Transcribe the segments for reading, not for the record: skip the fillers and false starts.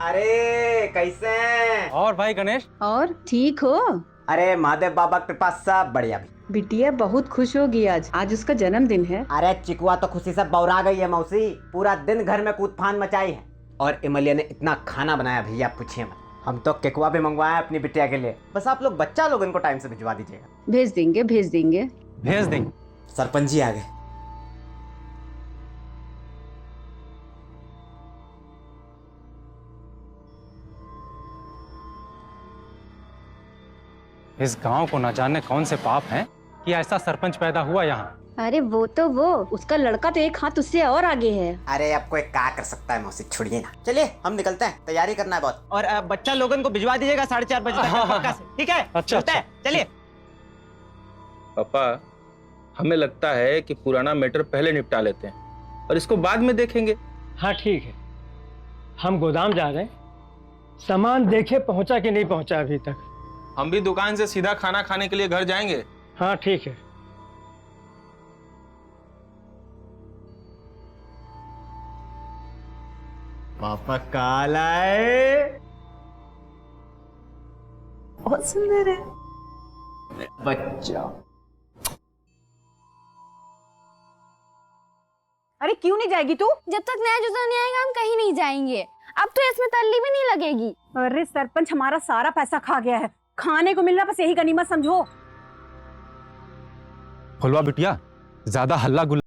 अरे कैसे हैं? और भाई गणेश? और ठीक हो? अरे महादेव बाबा कृपा सब बढ़िया भी। बिटिया बहुत खुश होगी आज उसका जन्मदिन है। अरे चिकुआ तो खुशी से बौरा गई है मौसी, पूरा दिन घर में कूद फान मचाई है। और इमलिया ने इतना खाना बनाया भैया पूछिए मत। हम तो केकुआ भी मंगवाए अपनी बिटिया के लिए, बस आप लोग बच्चा लोग इनको टाइम से भिजवा दीजिएगा। भेज देंगे भेज देंगे भेज देंगे। सरपंच जी आ गए। इस गांव को न जाने कौन से पाप हैं कि ऐसा सरपंच पैदा हुआ यहाँ। अरे वो उसका लड़का तो एक हाथ उससे और आगे है। अरे अब कोई क्या कर सकता है मौसी, छोड़िए ना। चलिए हम निकलते हैं, तैयारी करना है बहुत। और बच्चा लोगन को भिजवा दीजिएगा 4:30 बजे तक पक्का से, ठीक है? अच्छा, चलते हैं, चलिए। पापा, हमें लगता है कि पुराना मैटर पहले निपटा लेते हैं और इसको बाद में देखेंगे। हाँ ठीक है, हम गोदाम जा रहे हैं, सामान देखे पहुंचा कि नहीं पहुंचा अभी तक। हम भी दुकान से सीधा खाना खाने के लिए घर जाएंगे। हाँ ठीक है। पापा काल आए, बहुत सुंदर है बच्चा। अरे क्यों नहीं जाएगी तू? जब तक नया जूता नहीं आएगा हम कहीं नहीं जाएंगे। अब तो इसमें तल्ली भी नहीं लगेगी। अरे सरपंच हमारा सारा पैसा खा गया है, खाने को मिलना बस यही गनीमत समझो। फुलवा बिटिया, ज्यादा हल्ला गुल्ला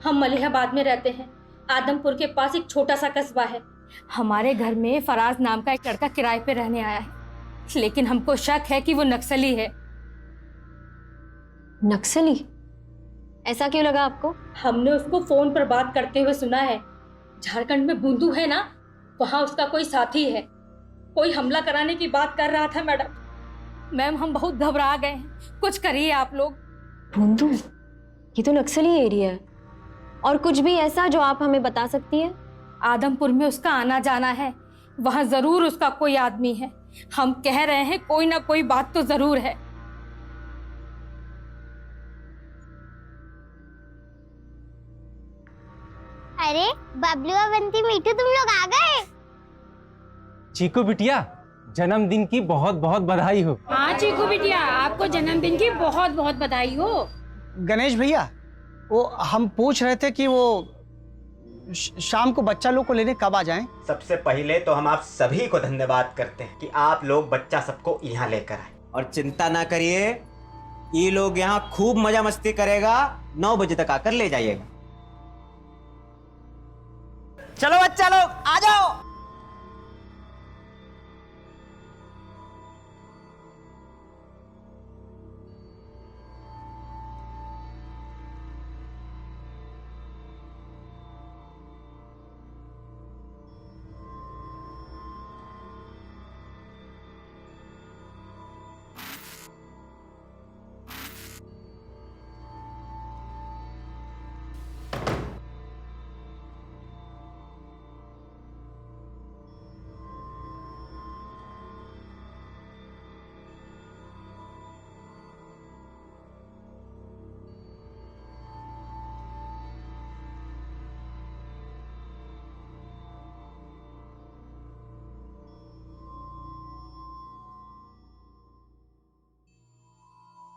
हम मलिहाबाद में रहते हैं। आदमपुर के पास एक छोटा सा कस्बा है। हमारे घर में फराज नाम का एक लड़का किराए पे रहने आया है, लेकिन हमको शक है कि वो नक्सली है। नक्सली? ऐसा क्यों लगा आपको? हमने उसको फोन पर बात करते हुए सुना है। झारखंड में बूंदू है ना, वहाँ उसका कोई साथी है। कोई हमला कराने की बात कर रहा था मैडम। मैम हम बहुत घबरा गए हैं, कुछ करिए आप लोग। बूंदू? ये तो नक्सली एरिया है। और कुछ भी ऐसा जो आप हमें बता सकती है? आदमपुर में उसका आना जाना है, वहाँ जरूर उसका कोई आदमी है। हम कह रहे हैं कोई ना कोई बात तो जरूर है। अरे बबलू और बंटी मीठू तुम लोग आ गए। चीकू बिटिया, जन्मदिन की बहुत बहुत बधाई हो। हाँ चीकू बिटिया, आपको जन्मदिन की बहुत बहुत बधाई हो। गणेश भैया, वो हम पूछ रहे थे कि वो शाम को बच्चा लोग को लेने कब आ जाएं? सबसे पहले तो हम आप सभी को धन्यवाद करते हैं कि आप लोग बच्चा सबको यहाँ लेकर आए। और चिंता ना करिए, ये लोग यहाँ खूब मजा मस्ती करेगा, 9 बजे तक आकर ले जाइएगा। चलो बच्चा लोग आ जाओ।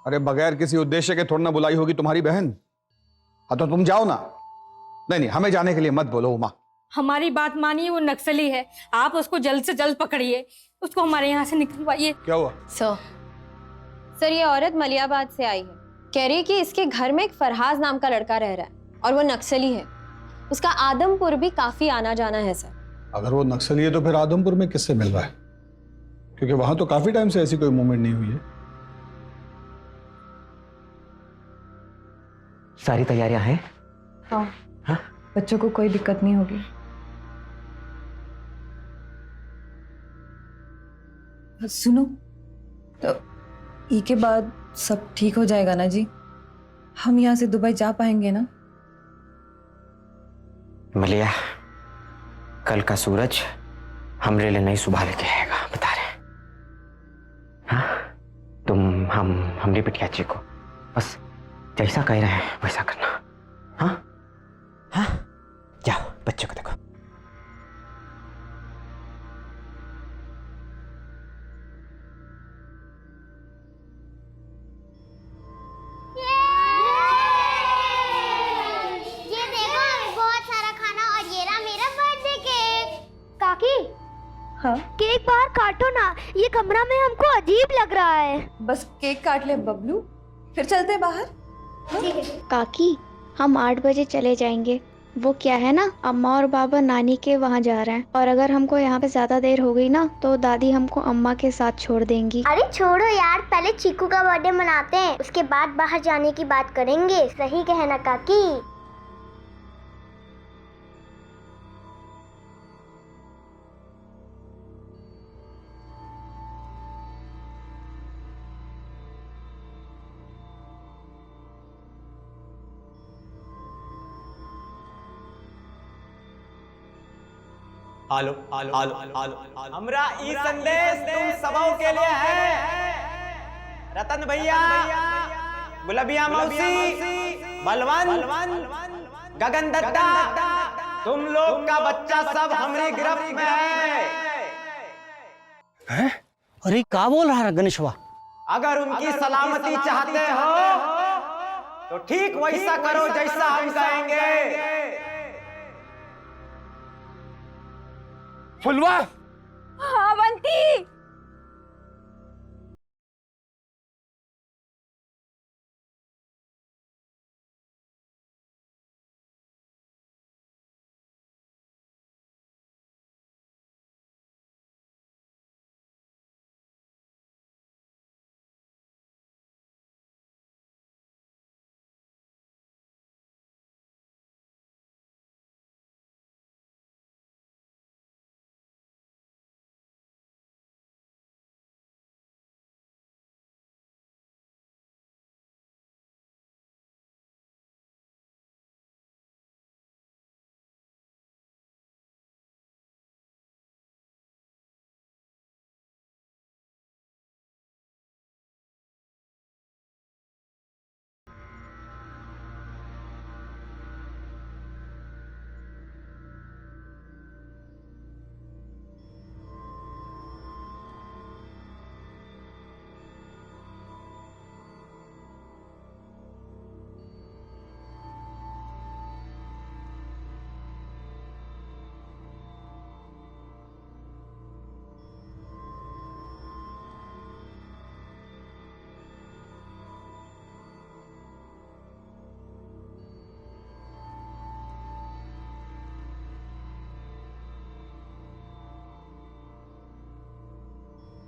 अरे बगैर किसी उद्देश्य के थोड़ा ना बुलाई होगी तुम्हारी बहन। हाँ तो तुम जाओ ना। नहीं नहीं, हमें जाने के लिए मत बोलो उमा। हमारी बात मानिए, वो नक्सली है, आप उसको जल्द से जल्द पकड़िए, उसको हमारे यहाँ से निकलवाइए। क्या हुआ? सर ये औरत मलियाबाद से आई है, कह रही है कि इसके घर में एक फरहाज नाम का लड़का रह रहा है और वो नक्सली है। उसका आदमपुर भी काफी आना जाना है सर। अगर वो नक्सली है तो फिर आदमपुर में किससे मिल रहा है? क्योंकि वहां तो काफी टाइम से ऐसी कोई मूवमेंट नहीं हुई है। सारी तैयारियां हैं? हाँ। हाँ? बच्चों को कोई दिक्कत नहीं होगी। सुनो, तो ई के बाद सब ठीक हो जाएगा ना जी? हम यहाँ से दुबई जा पाएंगे ना? मलिया, कल का सूरज हमरे लिए नई सुबह लेके आएगा, बता रहे। हाँ, तुम हमरी बिटिया जी को बस जैसा कह रहे हैं वैसा करना। हाँ हाँ, जाओ बच्चों को देखो। ये देखो, बहुत सारा खाना और ये रहा मेरा बर्थडे केक। काकी, हाँ? केक बाहर काटो ना, ये कमरा में हमको अजीब लग रहा है। बस केक काट ले बबलू, फिर चलते हैं बाहर। काकी, हम 8 बजे चले जाएंगे। वो क्या है ना, अम्मा और बाबा नानी के वहाँ जा रहे हैं, और अगर हमको यहाँ पे ज्यादा देर हो गई ना तो दादी हमको अम्मा के साथ छोड़ देंगी। अरे छोड़ो यार, पहले चीकू का बर्थडे मनाते हैं, उसके बाद बाहर जाने की बात करेंगे। सही कहना काकी। आलो आलो आलो आलो, हमरा ई संदेश तुम सबों के लिए है। रतन भैया, गुलाबिया मौसी, बलवन, गगन दत्ता, तुम लोग का बच्चा सब हमारी गिरफ्त में है। अरे क्या बोल रहा है गणेशवा? अगर उनकी सलामती चाहते हो तो ठीक वैसा करो जैसा हम कहेंगे। फुलवा, हाँ बंटी,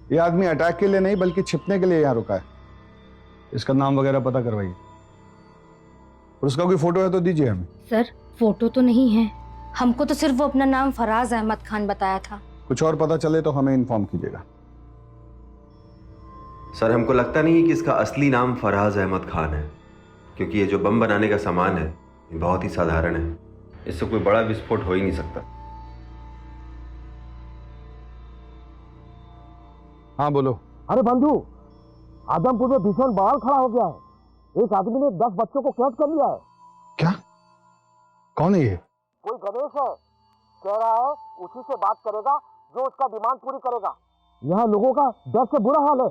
ये आदमी अटैक के लिए नहीं बल्कि छिपने के लिए यहाँ रुका है। इसका नाम वगैरह पता करवाइए और उसका कोई फोटो है तो दीजिए हमें। सर फोटो तो नहीं है, हमको तो सिर्फ वो अपना नाम फराज अहमद खान बताया था। कुछ और पता चले तो हमें इन्फॉर्म कीजिएगा। सर हमको लगता नहीं है कि इसका असली नाम फराज अहमद खान है, क्योंकि ये जो बम बनाने का सामान है ये बहुत ही साधारण है। इससे कोई बड़ा विस्फोट हो ही नहीं सकता। हाँ बोलो। अरे बंधु, आदमपुर में भीषण बवाल खड़ा हो गया है। एक आदमी ने 10 बच्चों को कैद कर लिया है। क्या? कौन है ये? कोई गणेश है, कह रहा है उसी से बात करेगा जो उसका डिमांड पूरी करेगा। यहाँ लोगों का डर से बुरा हाल है।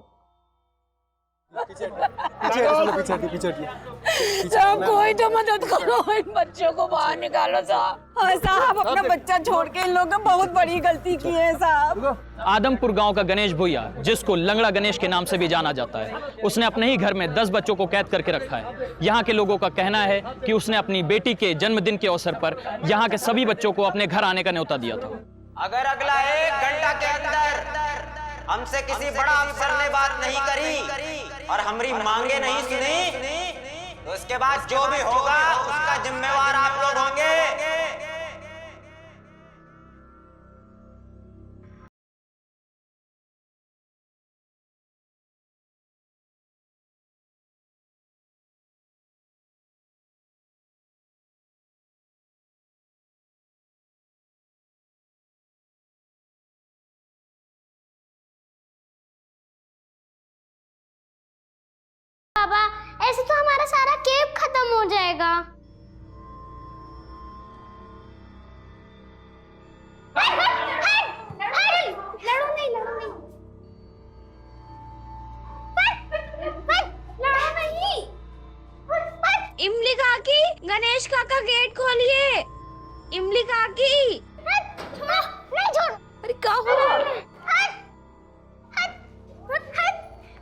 साहब कोई तो मदद करो, इन बच्चों को बाहर निकालो साहब। हाँ साहब, अपना बच्चा छोड़ के इन लोगों ने बहुत बड़ी गलती की है साहब। आदमपुर गांव का गणेश भुइया, जिसको लंगड़ा गणेश के नाम से भी जाना जाता है, उसने अपने ही घर में 10 बच्चों को कैद करके रखा है। यहाँ के लोगों का कहना है कि उसने अपनी बेटी के जन्मदिन के अवसर पर यहाँ के सभी बच्चों को अपने घर आने का न्योता दिया था। अगर अगला 1 घंटा के अंदर हमसे किसी बड़ा अफसर ने बात नहीं करी और हमारी मांगे नहीं सुनी तो इसके बाद जो भी होगा उसका जिम्मेवार आप लोग होंगे। बाबा, ऐसे तो हमारा सारा केक खत्म हो जाएगा। लड़ो नहीं, लड़ो नहीं। लड़ो नहीं। इमली काकी, गणेश काका गेट खोलिए। इमली काकी। नहीं छोड़। अरे क्या हो रहा है?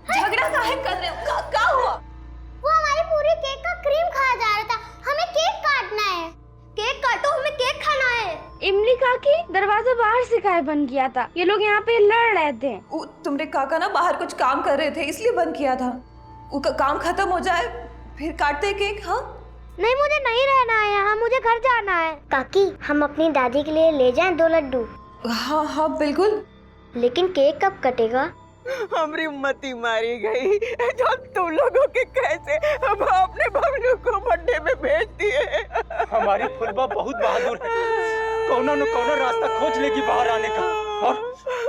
झगड़ा काहे कर रहे हो? क्या हुआ? वो हमारी पूरी केक का क्रीम खाया जा रहा था। हमें केक काटना है। केक काटो, हमें केक खाना है। इमली काकी, दरवाजा बाहर से काहे बंद किया था? ये लोग यहाँ पे लड़ रहे थे। तुम्हारे काका ना बाहर कुछ काम कर रहे थे, इसलिए बंद किया था। काम खत्म हो जाए फिर काटते केक। हाँ नहीं, मुझे नहीं रहना है यहाँ, मुझे घर जाना है। काकी, हम अपनी दादी के लिए ले जाएं 2 लड्डू? हाँ हाँ बिल्कुल। लेकिन केक कब कटेगा? हमारी मती मारी गई जब तुम लोगों के कैसे अब अपने बबलू को बर्थडे में भेज दिए। हमारी फुलबा बहुत बहादुर है, कौनो न कौनो रास्ता खोज लेगी बाहर आने का।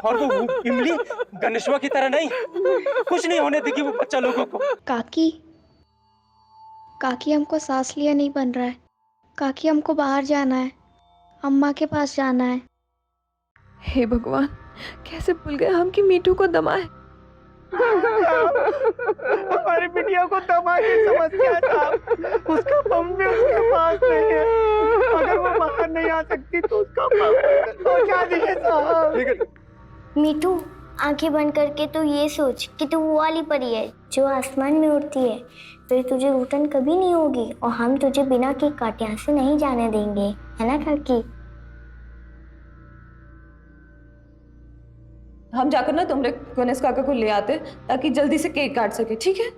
और वो इमली गणेशवा की तरह नहीं, कुछ नहीं होने देगी वो बच्चा लोगों को। काकी, काकी हमको सांस लिया नहीं बन रहा है। काकी हमको बाहर जाना है, अम्मा के पास जाना है। हे भगवान, कैसे भूल गए हम कि मीठू को दमा है। हमारी बिटिया को दमा की समस्या था। उसका बम भी उसके पास नहीं है। अगर वो बाहर नहीं आ सकती तो उसका बम पहुंचा दीजिए साहब। मीठू, आंखें बंद करके तो ये सोच कि तू वो वाली परी है जो आसमान में उड़ती है। फिर तुझे घुटन कभी नहीं होगी और हम तुझे बिना केक काटे यहाँ से नहीं जाने देंगे, है ना काकी? हम जाकर ना तुमरे गणेश काका को ले आते ताकि जल्दी से केक काट सके, ठीक है?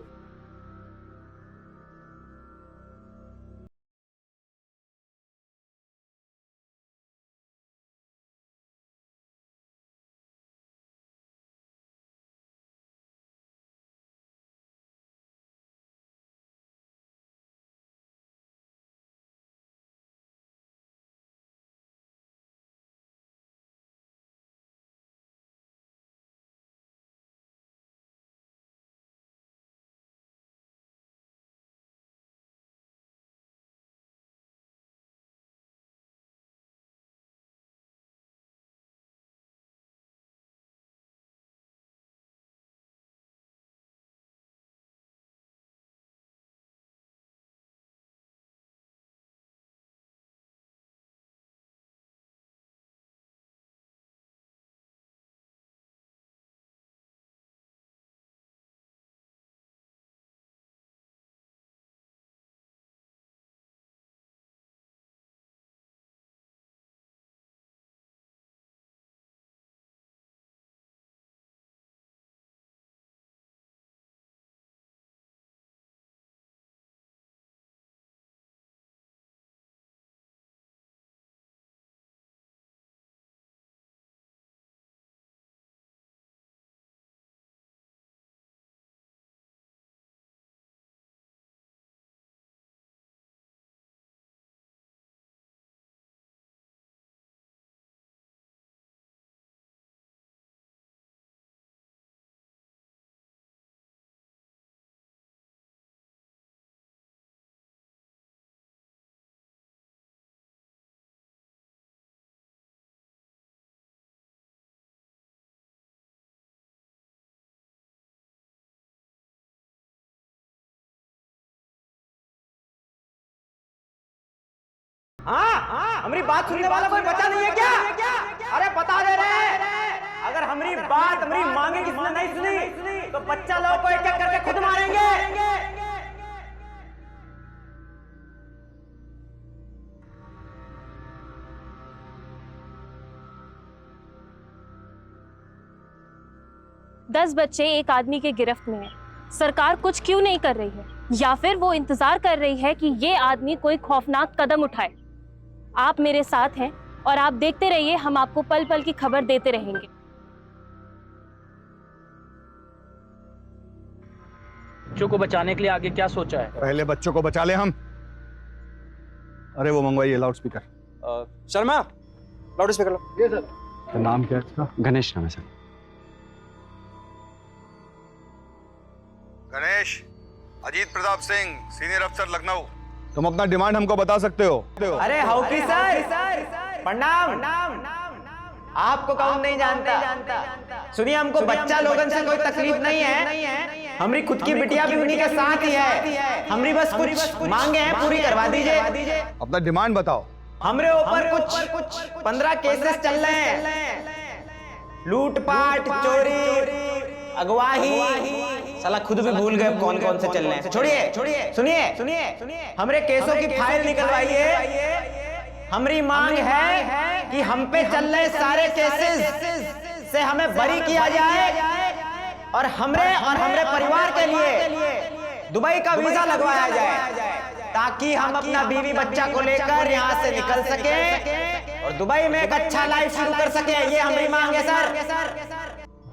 हाँ, हमारी बात सुनने वाला कोई बचा नहीं है क्या? अरे बता दे रहे, अगर हमारी बात, हमारी मांगे किसने नहीं सुनी तो बच्चा लोगों को एक एक करके खुद मारेंगे। 10 बच्चे एक आदमी के गिरफ्त में हैं। सरकार कुछ क्यों नहीं कर रही है, या फिर वो इंतजार कर रही है कि ये आदमी कोई खौफनाक कदम उठाए। आप मेरे साथ हैं और आप देखते रहिए, हम आपको पल पल की खबर देते रहेंगे। बच्चों को बचाने के लिए आगे क्या सोचा है? पहले बच्चों को बचा ले हम। अरे वो मंगवाइए loudspeaker. Sharma, loudspeaker लो। ये सर। नाम क्या है इसका? गणेश नाम है सर। गणेश, अजीत प्रताप सिंह, सीनियर अफसर लखनऊ। तुम अपना डिमांड हमको बता सकते हो। अरे हाउकी सर, प्रणाम। आपको कौन नहीं जानता। सुनिए, हमको बच्चा लोगन से कोई तकलीफ नहीं है। हमारी खुद की बिटिया भी उन्हीं के साथ ही है। हमारी बस कुछ मांगे हैं, पूरी करवा दीजिए। अपना डिमांड बताओ। हमारे ऊपर कुछ 15 केसेस चल रहे हैं। लूटपाट, चोरी, अगवाही। साला खुद भी भूल गए कौन कौन से चल रहे हैं। छोड़िए, सुनिए। हमारे केसों की फाइल निकलवाइए। हमारी मांग है कि हम पे चल रहे सारे केसेस से हमें बरी किया जाए और हमरे परिवार के लिए दुबई का वीजा लगवाया जाए, ताकि हम अपना बीवी बच्चा को लेकर यहाँ से निकल सके और दुबई में एक अच्छा लाइफ शुरू कर सके। ये हमारी मांग है सर।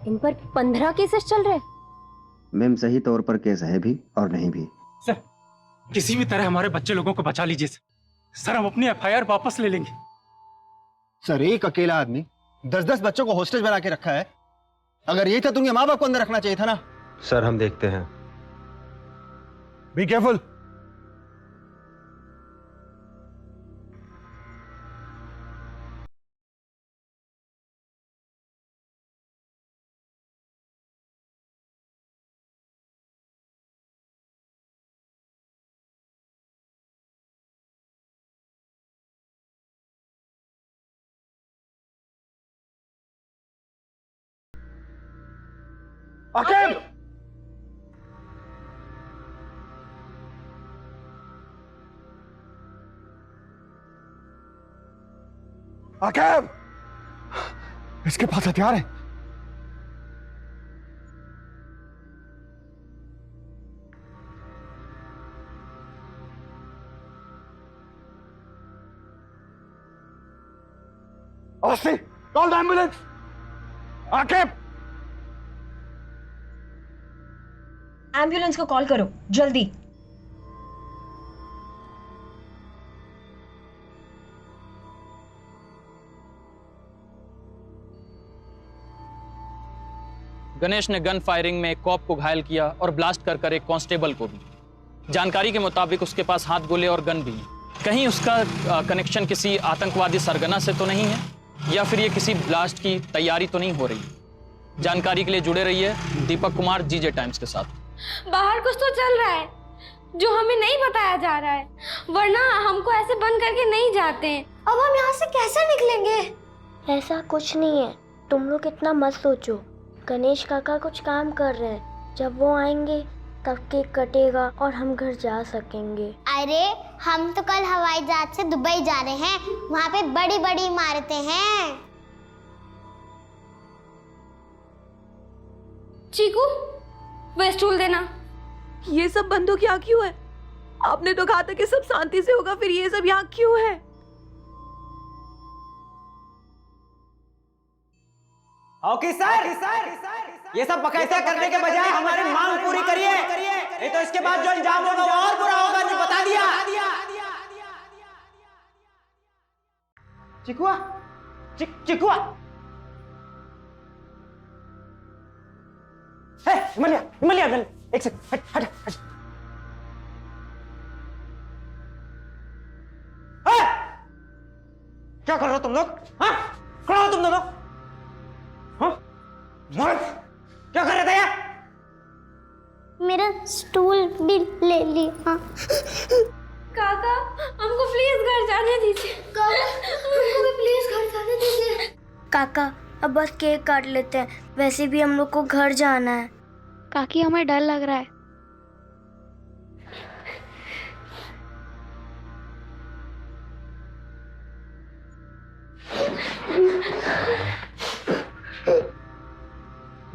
इन पर 15 केसेस चल रहे हैं। मैम, सही तौर पर केस है भी और नहीं भी। सर, किसी भी तरह हमारे बच्चे लोगों को बचा लीजिए सर। हम अपनी FIR वापस ले लेंगे। सर, एक अकेला आदमी 10-10 बच्चों को हॉस्टेज बना के रखा है। अगर यही था तो उनके माँ बाप को अंदर रखना चाहिए था ना। सर, हम देखते हैं। Be careful. आकिब! आकिब! इसके पास हथियार है। Awasthi, call the ambulance. Aqib! Ambulance को कॉल करो जल्दी। गणेश ने गन फायरिंग में एक कॉप को घायल किया और ब्लास्ट कर एक कांस्टेबल को भी। जानकारी के मुताबिक उसके पास हाथ गोले और गन भी है। कहीं उसका कनेक्शन किसी आतंकवादी सरगना से तो नहीं है, या फिर ये किसी ब्लास्ट की तैयारी तो नहीं हो रही। जानकारी के लिए जुड़े रहिए दीपक कुमार जीजे टाइम्स के साथ। बाहर कुछ तो चल रहा है जो हमें नहीं बताया जा रहा है, वरना हमको ऐसे बंद करके नहीं जाते हैं। अब हम यहाँ से कैसे निकलेंगे? ऐसा कुछ नहीं है, तुम लोग इतना मत सोचो। गणेश काका कुछ काम कर रहे हैं, जब वो आएंगे तब केक कटेगा और हम घर जा सकेंगे। अरे हम तो कल हवाई जहाज से दुबई जा रहे हैं, वहाँ पे बड़ी बड़ी इमारतें हैं। चीकू, वह स्टूल देना। ये सब बंदूक यहाँ क्यों है? आपने तो कहा था कि सब शांति से होगा, फिर ये सब यहाँ क्यों है? ओके सर, ये सब बकायदा करने के बजाय हमारी मांग पूरी करिए, नहीं तो इसके बाद जो अंजाम होगा वो और बुरा होगा। नहीं बता दिया। चिकुआ, चिकुआ। हिमालय, एक सेकंड, हट। क्या कर रहे हो तुम लोग? हाँ, खड़ा हो तुम दोनों। हाँ, मर्द, क्या कर रहे थे यार? मेरा स्टूल भी ले लिया। काका हमको प्लीज घर जाने दीजिए। हमको भी प्लीज घर जाने दीजिए। काका अब बस केक काट लेते हैं, वैसे भी हम लोग को घर जाना है। काकी हमें डर लग रहा है।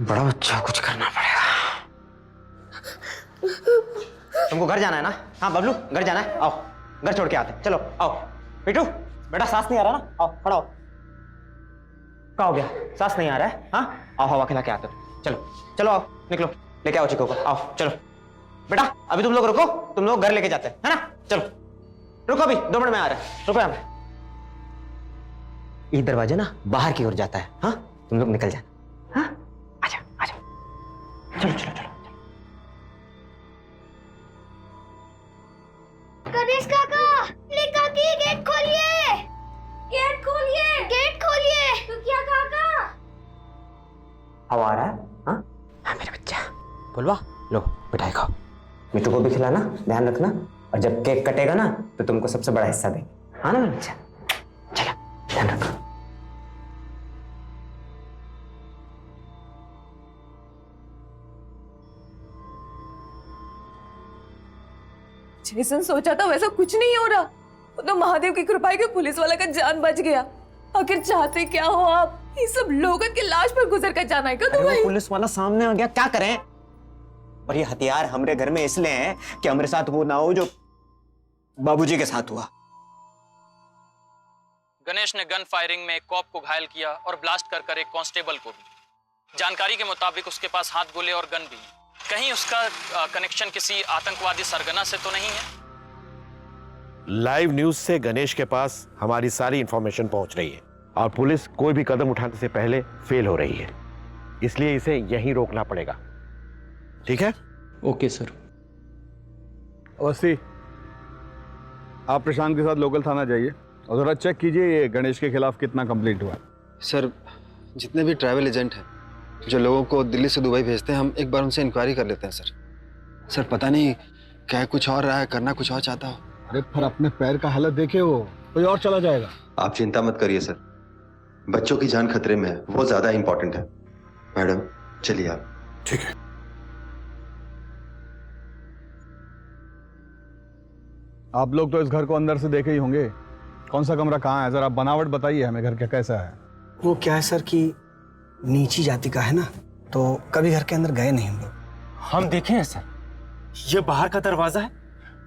बड़ा बच्चा, कुछ करना पड़ेगा। तुमको घर जाना है ना? हाँ बबलू, घर जाना है, आओ घर छोड़ के आते हैं। चलो आओ। पिटू बेटा, सांस नहीं आ रहा ना? आओ खड़ा हो। क्या हो गया? सांस नहीं आ रहा है? हाँ आओ, हवा खिला के आते हो। चलो चलो आओ, निकलो, लेके आओ चिको को। आओ चलो बेटा, अभी तुम लोग रुको, तुम लोग घर लेके जाते हैं, है ना? चलो रुको, अभी 2 मिनट में आ रहा है, रुको यहाँ पे। ये दरवाजा ना बाहर की ओर जाता है। हाँ तुम लोग निकल जाना। हाँ आजा आजा, चलो चलो चलो। गणेश काका, काकी गेट खोलिए, गेट खोलिए, गेट खोलिए। तो क्या काका? हवा आ रहा है? हाँ हाँ मेरे बच्चा। बोलवा लो, मिठाई खाओ, मिठू को भी खिलाना, ध्यान रखना। और जब केक कटेगा ना तो तुमको सबसे बड़ा हिस्सा देंगे, हाँ ना मेरे बच्चा? चलो ध्यान रखो। जैसन सोचा था वैसा कुछ नहीं हो रहा। वो तो महादेव की कृपा है कि पुलिस वाला का जान बच गया। आखिर चाहते क्या हो आप? ये सब लोगों की लाश पर गुजर कर जाना है क्या तुम्हें? पुलिस वाला सामने आ गया, क्या करें? और ये हथियार हमारे घर में इसलिए है कि हमारे साथ वो ना हो जो बाबूजी के साथ हुआ। गणेश ने गन फायरिंग में एक कॉप को घायल किया और ब्लास्ट कर एक कांस्टेबल को भी। जानकारी के मुताबिक उसके पास हाथ गोले और गन भी है। कहीं उसका कनेक्शन किसी आतंकवादी सरगना से तो नहीं है? लाइव न्यूज से गणेश के पास हमारी सारी इंफॉर्मेशन पहुंच रही है और पुलिस कोई भी कदम उठाने से पहले फेल हो रही है, इसलिए इसे यहीं रोकना पड़ेगा। ठीक है? Okay sir. अवस्थी, आप प्रशांत के साथ लोकल थाना जाइए और जरा चेक कीजिए ये गणेश के खिलाफ कितना कंप्लीट हुआ। सर, जितने भी ट्रैवल एजेंट हैं जो लोगों को दिल्ली से दुबई भेजते हैं, हम एक बार उनसे इंक्वायरी कर लेते हैं सर। सर पता नहीं क्या कुछ और रहा है, करना कुछ और चाहता हो। अरे फिर अपने पैर का हालत देखे, वो कोई और चला जाएगा। आप चिंता मत करिए सर, बच्चों की जान खतरे में है, वो ज्यादा इंपॉर्टेंट है। मैडम चलिए आप। ठीक है। आप लोग तो इस घर को अंदर से देखे ही होंगे, कौन सा कमरा कहाँ है? जरा बनावट बताइए हमें, घर का कैसा है? वो क्या है सर कि नीची जाति का है ना, तो कभी घर के अंदर गए नहीं हम लोग। हम देखे हैं सर, ये बाहर का दरवाजा है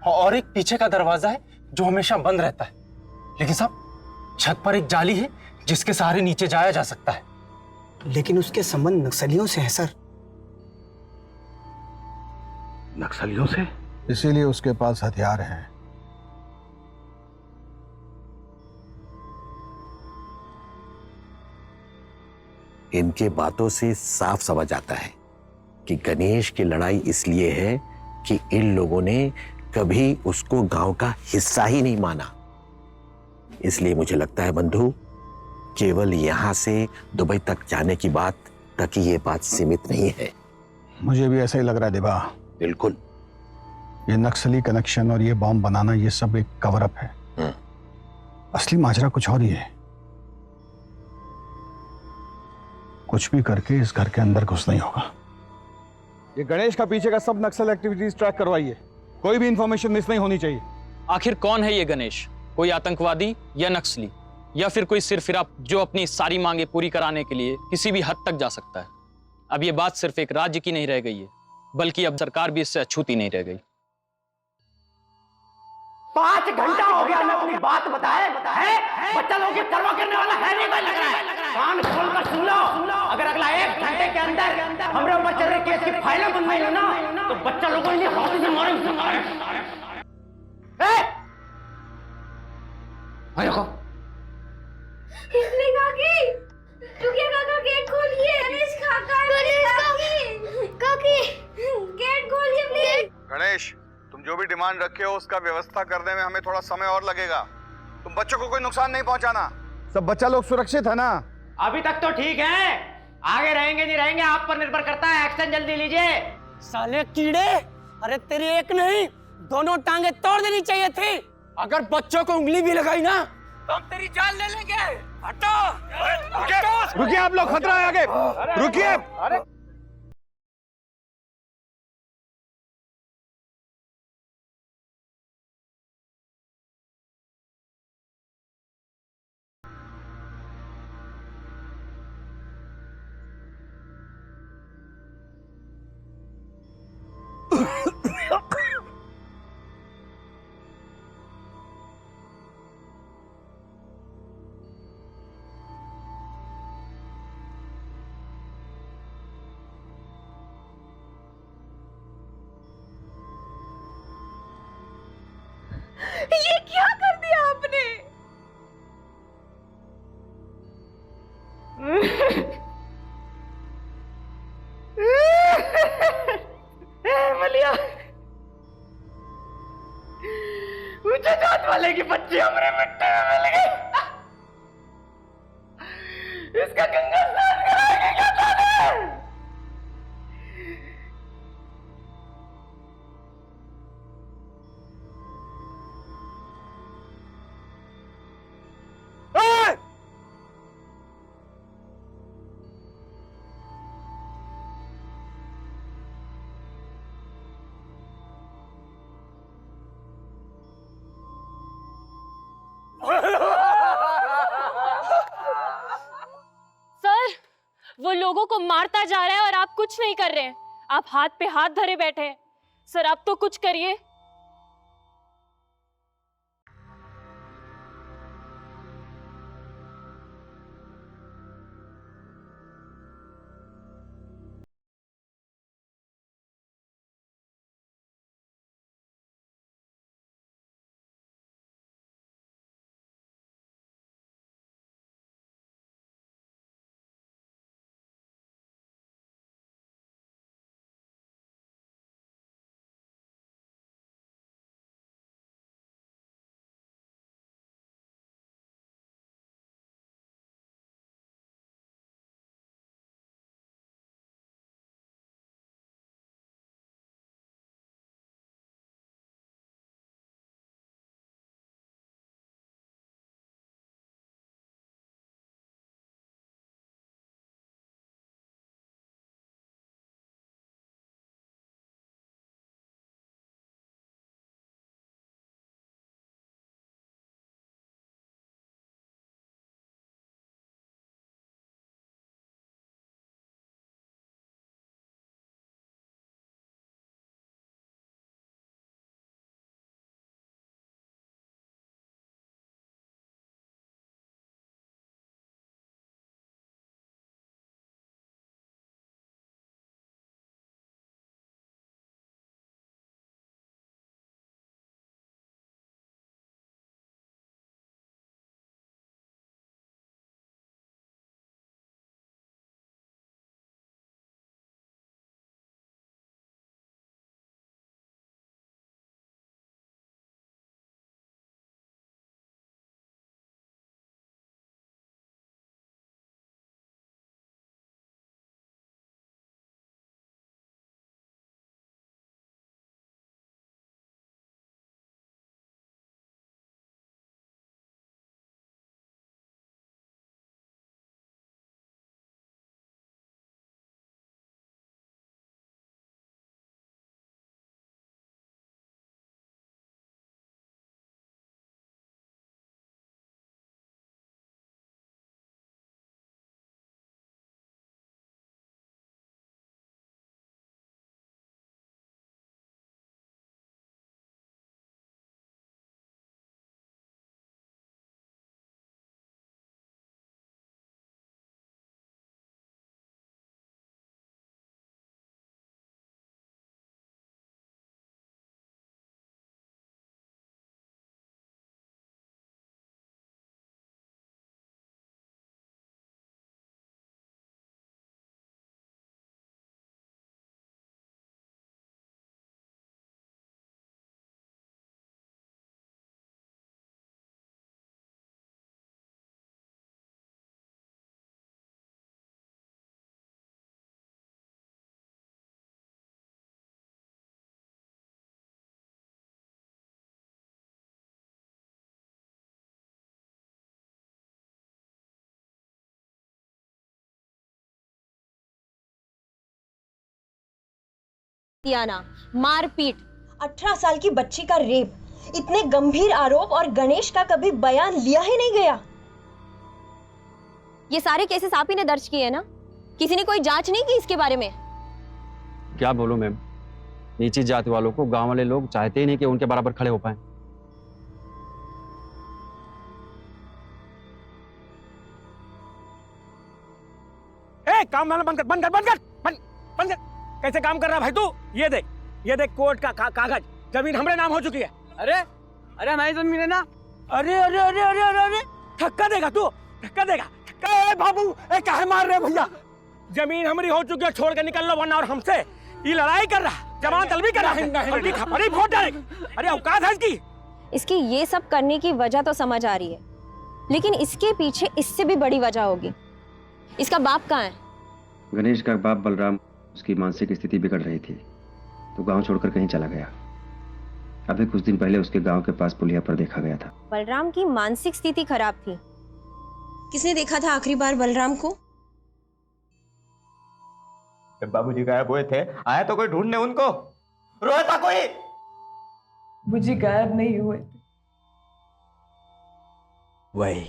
और एक पीछे का दरवाजा है जो हमेशा बंद रहता है। लेकिन साहब छत पर एक जाली है जिसके सहारे नीचे जाया जा सकता है। लेकिन उसके संबंध नक्सलियों से है सर। नक्सलियों से? इसीलिए उसके पास हथियार हैं। इनके बातों से साफ समझ आता है कि गणेश की लड़ाई इसलिए है कि इन लोगों ने कभी उसको गांव का हिस्सा ही नहीं माना। इसलिए मुझे लगता है बंधु, केवल यहां से दुबई तक जाने की बात तक ही ये बात सीमित नहीं है। मुझे भी ऐसा ही लग रहा है दिबा। बिल्कुल। ये नक्सली कनेक्शन और ये बॉम्ब बनाना, ये सब एक कवर अप है। असली माजरा कुछ और ही है। कुछ भी करके इस घर के अंदर घुस नहीं होगा। ये गणेश का पीछे का सब नक्सल एक्टिविटीज ट्रैक करवाइए, कोई भी इंफॉर्मेशन मिस नहीं होनी चाहिए। आखिर कौन है ये गणेश? कोई आतंकवादी या नक्सली, या फिर कोई सिरफिरा जो अपनी सारी मांगे पूरी कराने के लिए किसी भी हद तक जा सकता है? अब ये बात सिर्फ एक राज्य की नहीं रह गई है, बल्कि अब सरकार भी इससे अछूती नहीं रह गई। 5 घंटा हो गया मैं अपनी बात बताए है? बच्चा लोग ये परवाह करने वाला है नहीं, लग रहा है। कान खोलकर सुन लो, अगर अगला 1 घंटे के अंदर हमरे ऊपर चल रहे केस की फाइलें बंद नहीं हो ना, तो बच्चा लोगों ने हाथ से मारेंगे। देखो काकी, टुकिया काका गेट खोलिए। गणेश काकी गेट खोलिए प्लीज। गणेश, तुम जो भी डिमांड रखे हो उसका व्यवस्था करने में हमें थोड़ा समय और लगेगा। तुम बच्चों को कोई नुकसान नहीं पहुंचाना। सब बच्चा लोग सुरक्षित है ना? अभी तक तो ठीक है, आगे रहेंगे नहीं रहेंगे आप पर निर्भर करता है। एक्शन जल्दी लीजिए। साले कीड़े, अरे तेरी एक नहीं दोनों टांगे तोड़ देनी चाहिए थी। अगर बच्चों को उंगली भी लगाई ना तो हम तेरी जान ले लेंगे। हटो, हटो। रुकिए आप लोग, खतरा है आगे, रुकिए। ये क्या कर दिया आपने? मलिया, ऊंचे जात वाले की बच्ची हमारे मिट्टी में मिल गई। इसका गंगा स्नान कराएंगे क्या ताने? सर, वो लोगों को मारता जा रहा है और आप कुछ नहीं कर रहे हैं। आप हाथ पे हाथ धरे बैठे हैं। सर, आप तो कुछ करिए। हत्याना, मारपीट। 18 साल की बच्ची का रेप, इतने गंभीर आरोप, और गणेश का कभी बयान लिया ही नहीं गया। ये सारे केसेस आप ही ने दर्ज किए हैं ना? किसी ने कोई जांच नहीं की इसके बारे में? क्या बोलूं मैम, नीची जाति वालों को गांव वाले लोग चाहते ही नहीं कि उनके बराबर खड़े हो पाए। काम वाला बंद कर। कैसे काम कर रहा भाई तू? ये देख कोर्ट का कागज, जमीन हमरे नाम हो चुकी है। अरे हमारी जमीन है ना। अरे धक्का देगा तू, धक्का देगा। बाबू काहे मार रहे भैया? जमीन हमारी हो चुकी है, छोड़ के निकल लो वरना और हमसे ये लड़ाई कर रहा, जमानत तलबी कर रहा है। अरे वोट डाले, अरे औकात है इसकी। इसकी ये सब करने की वजह तो समझ आ रही है, लेकिन इसके पीछे इससे भी बड़ी वजह होगी। इसका बाप कहाँ है? गणेश का बाप बलराम, उसकी मानसिक स्थिति बिगड़ रही थी तो गांव छोड़कर कहीं चला गया। अभी कुछ दिन पहले उसके गांव के पास पुलिया पर देखा गया था। बलराम की मानसिक स्थिति खराब थी। किसने देखा था आखिरी बार बलराम को? जब बाबूजी गायब हुए थे, आया तो कोई ढूंढने उनको? रोया था कोई? मुझे गायब नहीं हुए थे। वही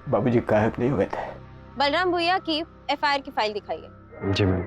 बाबूजी गायब नहीं हुए थे। बलराम भुइया की एफआईआर की फाइल दिखाइए। जी मैम।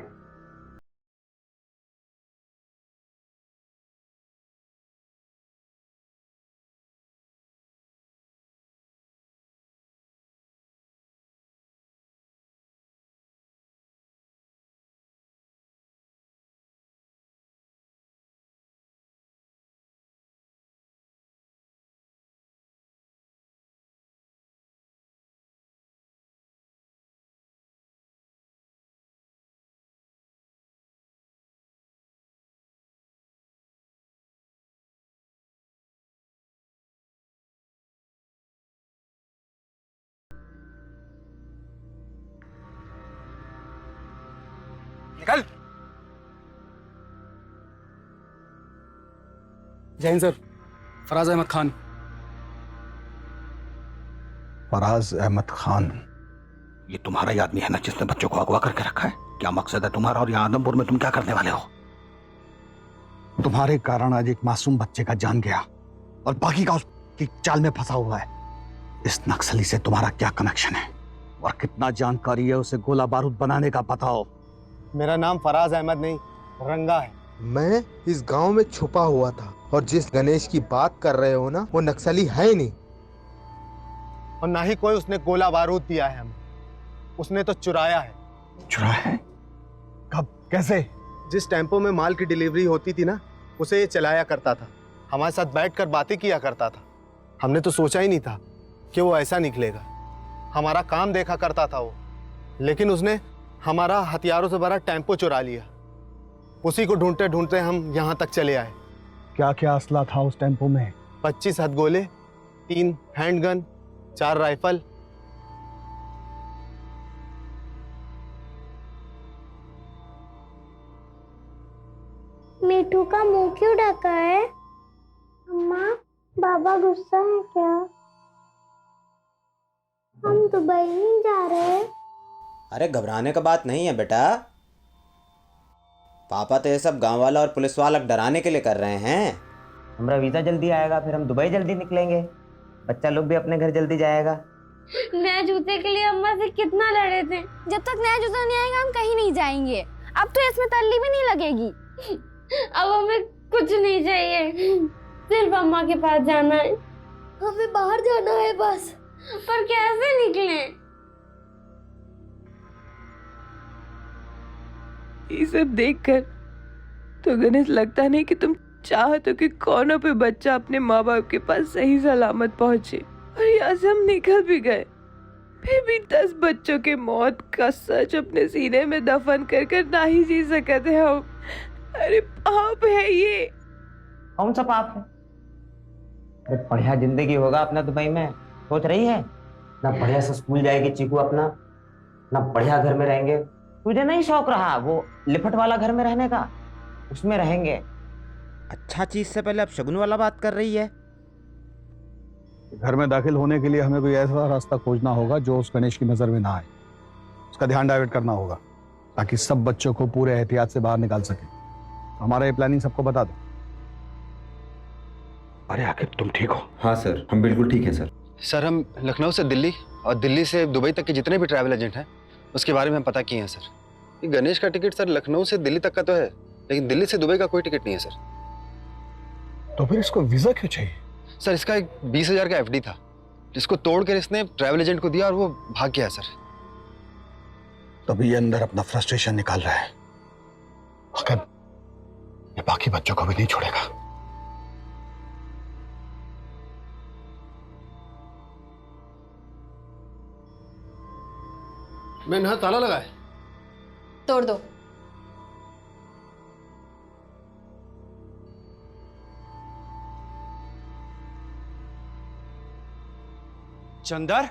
निकल। जैन सर, फराज अहमद खान। फराज अहमद खान, ये तुम्हारा ही आदमी है ना जिसने बच्चों को अगवा करके रखा है? क्या मकसद है तुम्हारा और यहाँ आदमपुर में तुम क्या करने वाले हो? तुम्हारे कारण आज एक मासूम बच्चे का जान गया और बाकी का उसकी चाल में फंसा हुआ है। इस नक्सली से तुम्हारा क्या कनेक्शन है और कितना जानकारी है उसे गोला बारूद बनाने का बताओ। मेरा नाम फराज अहमद नहीं, रंगा है। मैं इस गांव में छुपा हुआ था और जिस गणेश की बात कर रहे हो ना, वो नक्सली है ही नहीं, और ना ही कोई उसने गोला बारूद दिया है हमें। उसने तो चुराया है। चुराया है? कब, कैसे? जिस टेम्पो में माल की डिलीवरी होती थी ना, उसे ये चलाया करता था। हमारे साथ बैठकर बातें किया करता था। हमने तो सोचा ही नहीं था कि वो ऐसा निकलेगा। हमारा काम देखा करता था वो, लेकिन उसने हमारा हथियारों से भरा टेम्पो चुरा लिया। उसी को ढूंढते ढूंढते हम यहाँ तक चले आए। क्या क्या असला था उस टेम्पो में? 25 हथगोले, 3 हैंडगन, 4 राइफल। मीठू का मुंह क्यों ढका है? अम्मा, बाबा गुस्सा है क्या? हम दुबई नहीं जा रहे। अरे घबराने का बात नहीं है बेटा, पापा तो ये सब गांव वाला और पुलिस वाला डराने के लिए कर रहे हैं। हमारा वीजा जल्दी आएगा, फिर हम दुबई जल्दी निकलेंगे, बच्चा लोग भी अपने घर जल्दी जाएगा। नए जूते के लिए अम्मा से कितना लड़े थे। जब तक नया जूता नहीं आएगा हम कहीं नहीं जाएंगे। अब तो इसमें तल्ली भी नहीं लगेगी। अब हमें कुछ नहीं चाहिए, सिर्फ अम्मा के पास जाना है। हमें बाहर जाना है बस, पर कैसे निकलें? ये सब देखकर तो गणेश लगता नहीं कि तुम चाहते हो कि कौनों पे बच्चा अपने माँ बाप के पास सही सलामत पहुंचे। और यहाँ से हम निकल भी गए, फिर भी 10 बच्चों के मौत का सच अपने सीने में दफन कर कर ना ही जी सकते हम। अरे पाप है ये। कौन सा पाप है? अरे बढ़िया जिंदगी होगा अपना दुबई में, सोच रही है ना? बढ़िया से स्कूल जाएगी चीकू अपना, ना बढ़िया घर में रहेंगे। तुझे नहीं शौक रहा वो लिपट वाला घर में रहने का? उसमें रहेंगे। अच्छा चीज से पहले अब शगुन वाला बात कर रही है। घर में दाखिल होने के लिए हमें कोई ऐसा रास्ता खोजना होगा जो उस गणेश की नजर में ना आए। उसका ध्यान डाइवर्ट करना होगा। ताकि सब बच्चों को पूरे एहतियात से बाहर निकाल सके। हमारा ये प्लानिंग सबको बता दो। अरे आखिर तुम ठीक हो? हाँ सर, हम बिल्कुल ठीक हैं सर। सर हम लखनऊ से दिल्ली और दिल्ली से दुबई तक के जितने भी ट्रैवल एजेंट हैं उसके बारे में हम पता किए हैं सर। ये गणेश का टिकट सर लखनऊ से दिल्ली तक का तो है, लेकिन दिल्ली से दुबई का कोई टिकट नहीं है सर। तो फिर इसको वीजा क्यों चाहिए? सर इसका एक 20,000 का एफडी था जिसको तोड़कर इसने ट्रैवल एजेंट को दिया और वो भाग गया सर। तभी ये अंदर अपना फ्रस्ट्रेशन निकाल रहा है। मगर ये बाकी बच्चों को भी नहीं छोड़ेगा। मैंने यहाँ ताला लगाया। तोड़ दो। चंदर,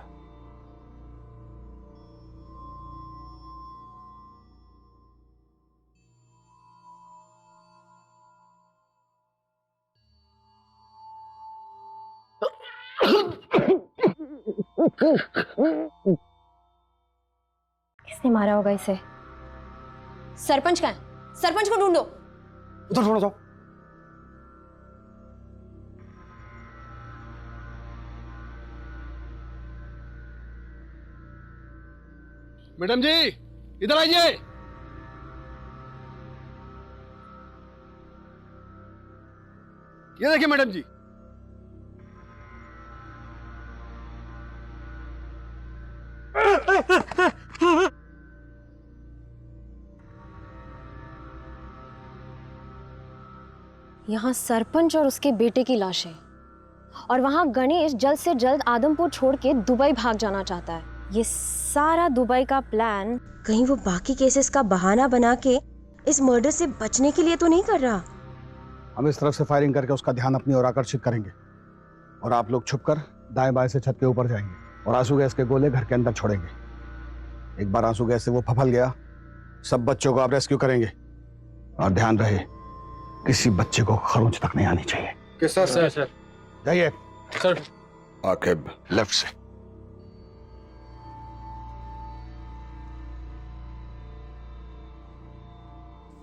किसने मारा होगा इसे? सरपंच कहाँ है? सरपंच को ढूंढो। उधर छोड़ो जाओ। मैडम जी इधर आइए। ये देखिए मैडम जी। यहाँ सरपंच और उसके बेटे की लाश है और वहाँ गणेश जल्द से जल्द आदमपुर छोड़ के दुबई भाग जाना चाहता है। ये सारा दुबई का प्लान कहीं वो बाकी केसेस का बहाना बना के इस मर्डर से बचने के लिए तो नहीं कर रहा? हम इस तरफ से फायरिंग करके उसका ध्यान अपनी ओर आकर्षित करेंगे और आप लोग छुपकर दाएं बाएं से छत के ऊपर जाएंगे और आंसू गैस के गोले घर के अंदर छोड़ेंगे। एक बार आंसू गैस से वो फफल गया, सब बच्चों को आप रेस्क्यू करेंगे। और ध्यान रहे किसी बच्चे को खरोंच तक नहीं आनी चाहिए। किस सर? सर जाइए सर। आकिब लेफ्ट से।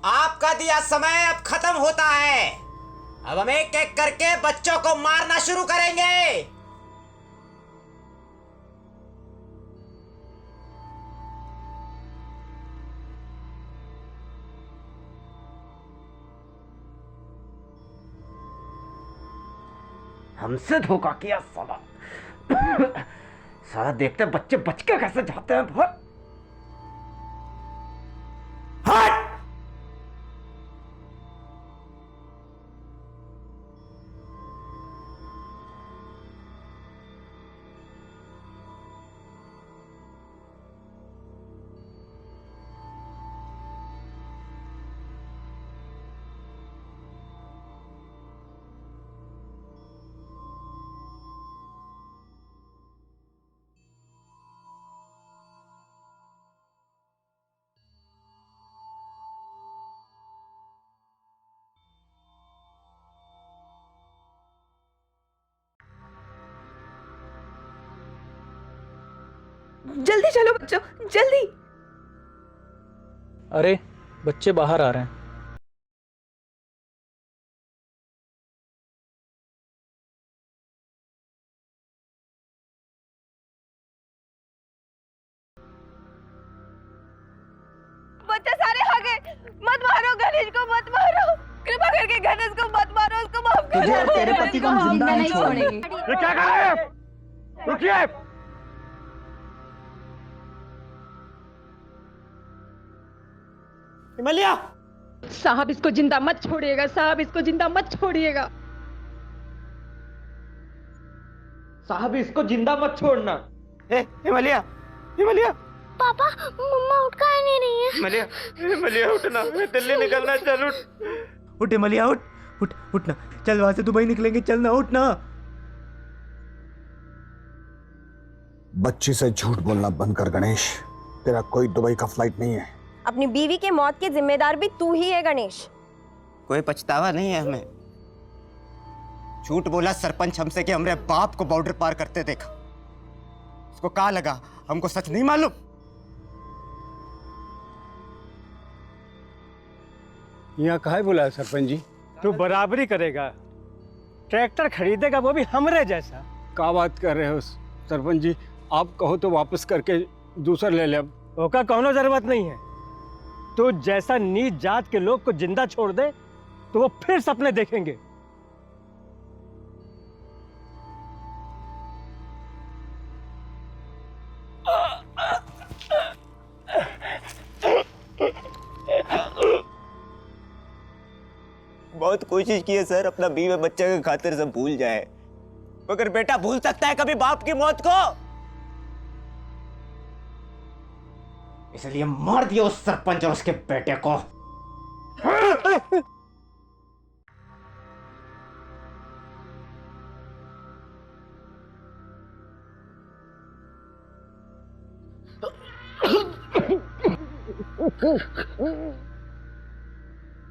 आपका दिया समय अब खत्म होता है। अब हम एक एक करके बच्चों को मारना शुरू करेंगे। हमसे धोखा किया साला। साला देखते बच्चे बच के कैसे जाते हैं। बहुत जल्दी चलो बच्चों, जल्दी। अरे बच्चे बाहर आ रहे हैं। बच्चे सारे आ गए। मत मारो गणेश को, मत मारो। कृपा करके गणेश को मत मारो, उसको माफ कर दो। तेरे पति को हम जिंदा नहीं छोड़ेंगे। ये क्या कर रहे हैं? रुकिए। हिमालय साहब, इसको जिंदा मत छोड़िएगा साहब, इसको जिंदा मत छोड़िएगा साहब, इसको जिंदा मत छोड़ना। हिमालय, हिमालय। पापा मम्मा उठ कर नहीं रही है। हिमालय, हिमालय उठना, दिल्ली निकलना, चल उठ। उठ हिमालय, उठ उठ उठना, चल वहां से दुबई निकलेंगे, चलना, उठना। बच्ची से झूठ बोलना बंद कर गणेश। तेरा कोई दुबई का फ्लाइट नहीं है। अपनी बीवी के मौत के जिम्मेदार भी तू ही है गणेश। कोई पछतावा नहीं है हमें। झूठ बोला सरपंच हमसे कि हमरे बाप को बॉर्डर पार करते देखा। उसको कहा लगा हमको सच नहीं मालूम। यहाँ काहे बुलाया सरपंच जी? तू बराबरी करेगा, ट्रैक्टर खरीदेगा वो भी हमरे जैसा। क्या बात कर रहे हो सरपंच जी? आप कहो तो वापस करके दूसरा ले ले। ओका कौनो जरूरत नहीं है। तो जैसा नीच जात के लोग को जिंदा छोड़ दे तो वो फिर सपने देखेंगे। बहुत कोशिश की है सर, अपना बीवी बच्चे के खातिर सब भूल जाए, मगर बेटा भूल सकता है कभी बाप की मौत को? इसलिए मार दिया उस सरपंच और उसके बेटे को।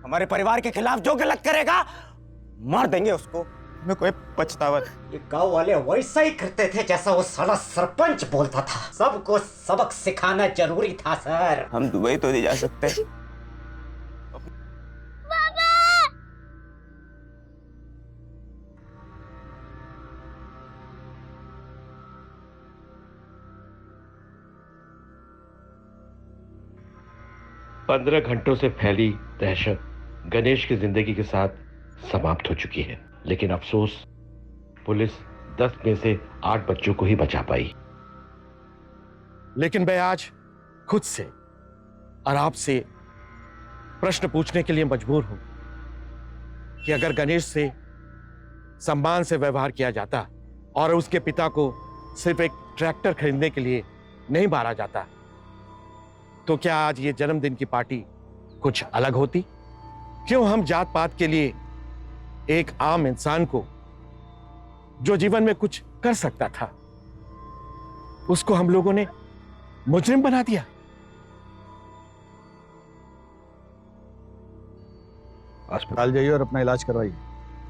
हमारे परिवार के खिलाफ जो गलत करेगा मार देंगे उसको, मैं कोई पछतावा नहीं। ये गांव वाले वैसा ही करते थे जैसा वो साला सरपंच बोलता था। सबको सबक सिखाना जरूरी था सर। हम दुबई तो नहीं जा सकते। पंद्रह घंटों से फैली दहशत गणेश की जिंदगी के साथ समाप्त हो चुकी है, लेकिन अफसोस पुलिस 10 में से 8 बच्चों को ही बचा पाई। लेकिन मैं आज खुद से और आपसे प्रश्न पूछने के लिए मजबूर हूं कि अगर गणेश से सम्मान से व्यवहार किया जाता और उसके पिता को सिर्फ एक ट्रैक्टर खरीदने के लिए नहीं मारा जाता, तो क्या आज ये जन्मदिन की पार्टी कुछ अलग होती? क्यों हम जात पात के लिए एक आम इंसान को जो जीवन में कुछ कर सकता था उसको हम लोगों ने मुजरिम बना दिया? अस्पताल जाइए और अपना इलाज करवाइए।